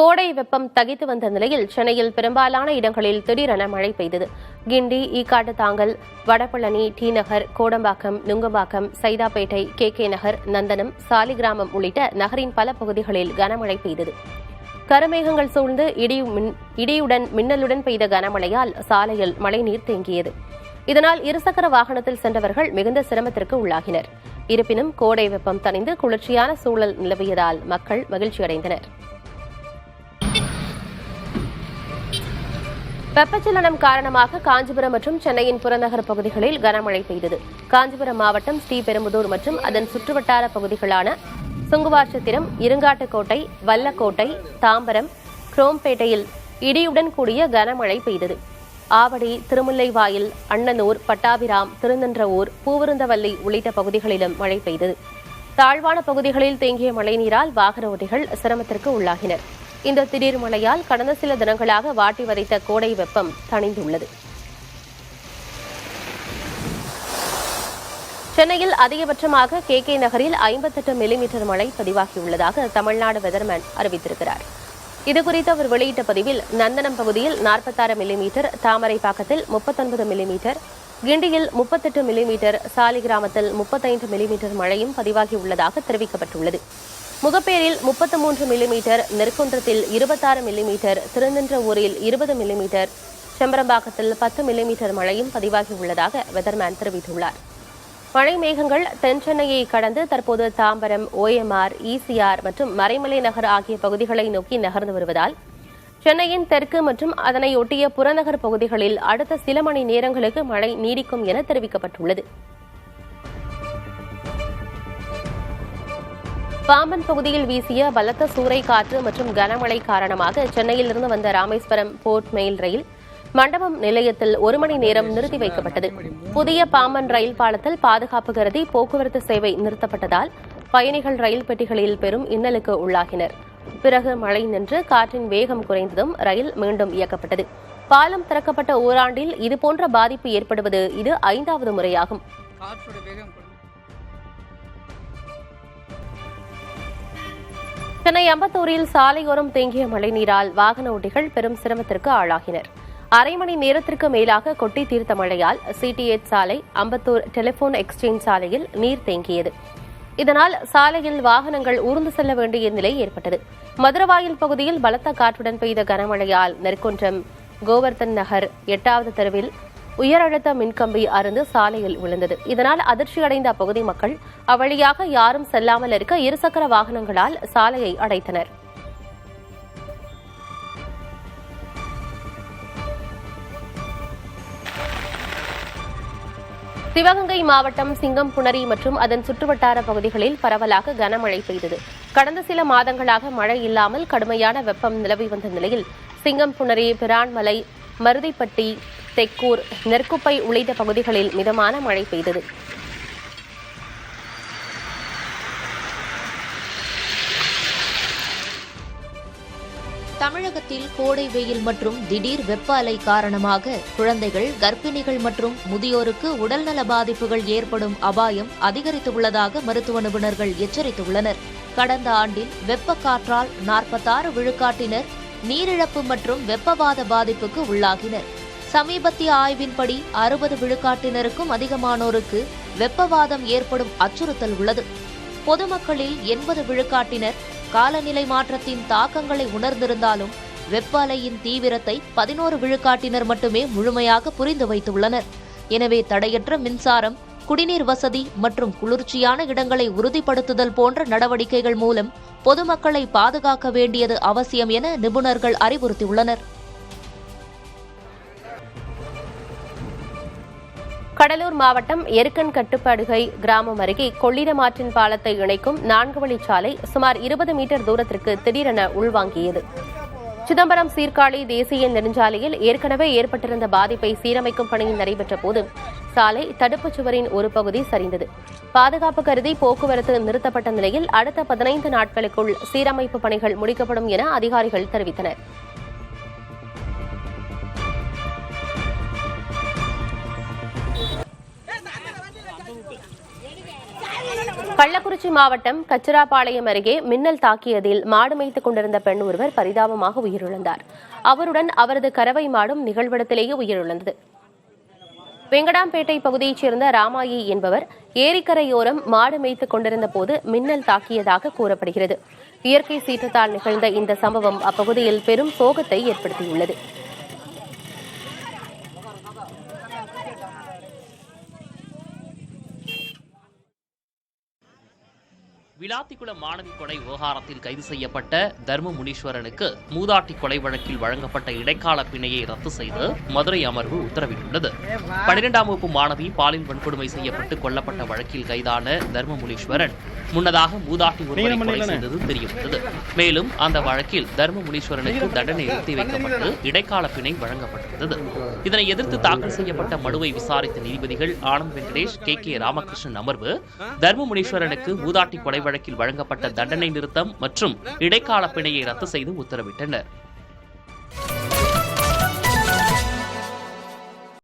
கோடை வெப்பம் தகித்து வந்த நிலையில் சென்னையில் பெரும்பாலான இடங்களில் திடீரென மழை பெய்தது. கிண்டி, ஈக்காட்டுத்தாங்கல், வடபழனி, டி நகர், கோடம்பாக்கம், நுங்கம்பாக்கம், சைதாப்பேட்டை, கே நகர், நந்தனம், சாலிகிராமம் உள்ளிட்ட நகரின் பல பகுதிகளில் கனமழை பெய்தது. கருமேகங்கள் சூழ்ந்து இடியுடன் மின்னலுடன் பெய்த கனமழையால் சாலையில் மழைநீர் தேங்கியது. இதனால் இருசக்கர வாகனத்தில் சென்றவர்கள் மிகுந்த சிரமத்திற்கு உள்ளாகினர். இருப்பினும் கோடை வெப்பம் தணிந்து குளிர்ச்சியான சூழல் நிலவியதால் மக்கள் மகிழ்ச்சியடைந்தனர். வெப்பச்சலனம் காரணமாக காஞ்சிபுரம் மற்றும் சென்னையின் புறநகர் பகுதிகளில் கனமழை பெய்தது. காஞ்சிபுரம் மாவட்டம் ஸ்ரீபெரும்புதூர் மற்றும் அதன் சுற்றுவட்டார பகுதிகளான சுங்குவார்சத்திரம், இருங்காட்டுக்கோட்டை, வல்லக்கோட்டை, தாம்பரம், குரோம்பேட்டையில் இடியுடன் கூடிய கனமழை பெய்தது. ஆவடி, திருமுல்லைவாயில், அண்ணனூர், பட்டாபிராம், திருநின்றவூர், பூவிருந்தவல்லி உள்ளிட்ட பகுதிகளிலும் மழை பெய்தது. தாழ்வான பகுதிகளில் தேங்கிய மழைநீரால் வாகன ஓட்டிகள் சிரமத்திற்கு உள்ளாகினர். இந்த திடீர் மழையால் கடந்த சில தினங்களாக வாட்டி வதைத்த கோடை வெப்பம் தணிந்துள்ளது. சென்னையில் அதிகபட்சமாக கே நகரில் 58 மில்லிமீட்டர் மழை பதிவாகியுள்ளதாக தமிழ்நாடு வெதர்மேன் அறிவித்திருக்கிறார். இதுகுறித்து அவர் வெளியிட்ட பதிவில், நந்தனம் பகுதியில் 46 மில்லிமீட்டர், தாமரைப்பாக்கத்தில் 39 மில்லிமீட்டர், கிண்டியில் 38 மில்லிமீட்டர், சாலிகிராமத்தில் 35 மில்லிமீட்டர் மழையும் பதிவாகியுள்ளதாக தெரிவிக்கப்பட்டுள்ளது. முகப்பேரில் 33 மில்லிமீட்டர், நெற்குன்றத்தில் 26 மில்லிமீட்டர், திருநின்றவூரில் 20 மில்லிமீட்டர், செம்பரம்பாக்கத்தில் 10 மில்லிமீட்டர் மழையும் பதிவாகியுள்ளதாக வெதர்மேன் தெரிவித்துள்ளார். மழை மேகங்கள் தென் சென்னையை கடந்து தற்போது தாம்பரம், OMR, ECR மற்றும் மறைமலை நகர் ஆகிய பகுதிகளை நோக்கி நகர்ந்து வருவதால் சென்னையின் தெற்கு மற்றும் அதனையொட்டிய புறநகர் பகுதிகளில் அடுத்த சில மணி நேரங்களுக்கு மழை நீடிக்கும் என தெரிவிக்கப்பட்டுள்ளது. பாம்பன் பகுதியில் வீசிய பலத்த சூறைக்காற்று மற்றும் கனமழை காரணமாக சென்னையிலிருந்து வந்த ராமேஸ்வரம் போர்ட் மெயில் ரயில் மண்டபம் நிலையத்தில் 1 மணி நேரம் நிறுத்தி வைக்கப்பட்டது. புதிய பாம்பன் ரயில் பாலத்தில் பாதுகாப்பு கருதி போக்குவரத்து சேவை நிறுத்தப்பட்டதால் பயணிகள் ரயில் பெட்டிகளில் பெரும் இன்னலுக்கு உள்ளாகினர். பிறகு மழை நின்று காற்றின் வேகம் குறைந்ததும் ரயில் மீண்டும் இயக்கப்பட்டது. பாலம் திறக்கப்பட்ட ஓராண்டில் இதுபோன்ற பாதிப்பு ஏற்படுவது இது 5வது முறையாகும். சென்னை அம்பத்தூரில் சாலையோரம் தேங்கிய மழைநீரால் வாகன ஓட்டிகள் பெரும் சிரமத்திற்கு ஆளாகினர். அரை மணி நேரத்திற்கு மேலாக கொட்டி தீர்த்த மழையால் CTH சாலை, அம்பத்தூர் டெலிபோன் எக்ஸ்சேஞ்ச் சாலையில் நீர் தேங்கியது. இதனால் சாலையில் வாகனங்கள் ஊர்ந்து செல்ல வேண்டிய நிலை ஏற்பட்டது. மதுரவாயில் பகுதியில் பலத்த காற்றுடன் பெய்த கனமழையால் நெற்குன்றம், கோவர்தன் நகர் 8வது தெருவில் உயரழுத்த மின்கம்பி அறுந்து சாலையில் விழுந்தது. இதனால் அதிர்ச்சியடைந்த அப்பகுதி மக்கள் அவ்வழியாக யாரும் செல்லாமல் இருக்க இருசக்கர வாகனங்களால் சாலையை அடைத்தனர். சிவகங்கை மாவட்டம் சிங்கம்புணரி மற்றும் அதன் சுற்றுவட்டார பகுதிகளில் பரவலாக கனமழை பெய்தது. கடந்த சில மாதங்களாக மழை இல்லாமல் கடுமையான வெப்பம் நிலவி வந்த நிலையில் சிங்கம்புணரி, பிரான்மலை, மருதிப்பட்டி, தெக்கூர், நெற்குப்பை உள்ளிட்ட பகுதிகளில் மிதமான மழை பெய்தது. தமிழகத்தில் கோடை வெயில் மற்றும் திடீர் வெப்ப அலை காரணமாக குழந்தைகள், கர்ப்பிணிகள் மற்றும் முதியோருக்கு உடல்நல பாதிப்புகள் ஏற்படும் அபாயம் அதிகரித்துள்ளதாக மருத்துவ நிபுணர்கள் எச்சரித்துள்ளனர். கடந்த ஆண்டில் வெப்ப காற்றால் 46 விழுக்காட்டினர் நீரிழப்பு மற்றும் வெப்பவாத பாதிப்புக்கு உள்ளாகினர். சமீபத்திய ஆய்வின்படி 60 விழுக்காட்டினருக்கும் அதிகமானோருக்கு வெப்பவாதம் ஏற்படும் அச்சுறுத்தல் உள்ளது. பொதுமக்களில் 80 விழுக்காட்டினர் காலநிலை மாற்றத்தின் தாக்கங்களை உணர்ந்திருந்தாலும் வெப்ப அலையின் தீவிரத்தை 11 விழுக்காட்டினர் மட்டுமே முழுமையாக புரிந்து வைத்துள்ளனர். எனவே தடையற்ற மின்சாரம், குடிநீர் வசதி மற்றும் குளிர்ச்சியான இடங்களை உறுதிப்படுத்துதல் போன்ற நடவடிக்கைகள் மூலம் பொதுமக்களை பாதுகாக்க வேண்டியது அவசியம் என நிபுணர்கள் அறிவுறுத்தியுள்ளனர். கடலூர் மாவட்டம் எருக்கன் கட்டுப்படுகை கிராமம் அருகே கொள்ளிடம் ஆற்றின் பாலத்தை இணைக்கும் 4 வழிச்சாலை சுமார் 20 மீட்டர் தூரத்திற்கு திடீரென உள்வாங்கியது. சிதம்பரம் சீர்காழி தேசிய நெடுஞ்சாலையில் ஏற்கனவே ஏற்பட்டிருந்த பாதிப்பை சீரமைக்கும் பணி நடைபெற்ற போது சாலை தடுப்புச் சுவரின் ஒரு பகுதி சரிந்தது. பாதுகாப்பு கருதி போக்குவரத்து நிறுத்தப்பட்ட நிலையில் அடுத்த 15 நாட்களுக்குள் சீரமைப்பு பணிகள் முடிக்கப்படும் என அதிகாரிகள் தெரிவித்தனர். கள்ளக்குறிச்சி மாவட்டம் கச்சிராபாளையம் அருகே மின்னல் தாக்கியதில் மாடு மேய்த்துக் கொண்டிருந்த பெண் ஒருவர் பரிதாபமாக உயிரிழந்தார். அவருடன் அவரது கறவை மாடும் நிகழ்விடத்திலேயே உயிரிழந்தது. வெங்கடாம்பேட்டை பகுதியைச் சேர்ந்த ராமாயி என்பவர் ஏரிக்கரையோரம் மாடு மேய்த்துக் கொண்டிருந்த போது மின்னல் தாக்கியதாக கூறப்படுகிறது. இயற்கை சீற்றத்தால் நிகழ்ந்த இந்த சம்பவம் அப்பகுதியில் பெரும் சோகத்தை ஏற்படுத்தியுள்ளது. விளாத்திக்குளம் மாணவி கொலை விவகாரத்தில் கைது செய்யப்பட்ட தர்ம முனீஸ்வரனுக்கு மூதாட்டி கொலை வழக்கில் வழங்கப்பட்ட இடைக்கால பிணையை ரத்து செய்து மதுரை அமர்வு உத்தரவிட்டுள்ளது. 12ஆம் வகுப்பு மாணவி பாலியல் வன்கொடுமை செய்யப்பட்டு கொல்லப்பட்ட வழக்கில் கைதான தர்ம முனீஸ்வரன் முன்னதாக மூதாட்டி ஒருவரை கொலை செய்தது தெரியவந்தது. மேலும் அந்த வழக்கில் தர்ம முனீஸ்வரனுக்கு தண்டனை நிறுத்தி வைக்கப்பட்டு இடைக்கால பிணை வழங்கப்பட்டிருந்தது. இதனை எதிர்த்து தாக்கல் செய்யப்பட்ட மனுவை விசாரித்த நீதிபதிகள் ஆனந்த் வெங்கடேஷ், கே ராமகிருஷ்ணன் அமர்வு தர்ம முனீஸ்வரனுக்கு மூதாட்டி கொலை வழக்கில் வழங்கப்பட்ட தண்டனை நிறுத்தம் மற்றும் இடைக்கால பிணையை ரத்து செய்து உத்தரவிட்டனர்.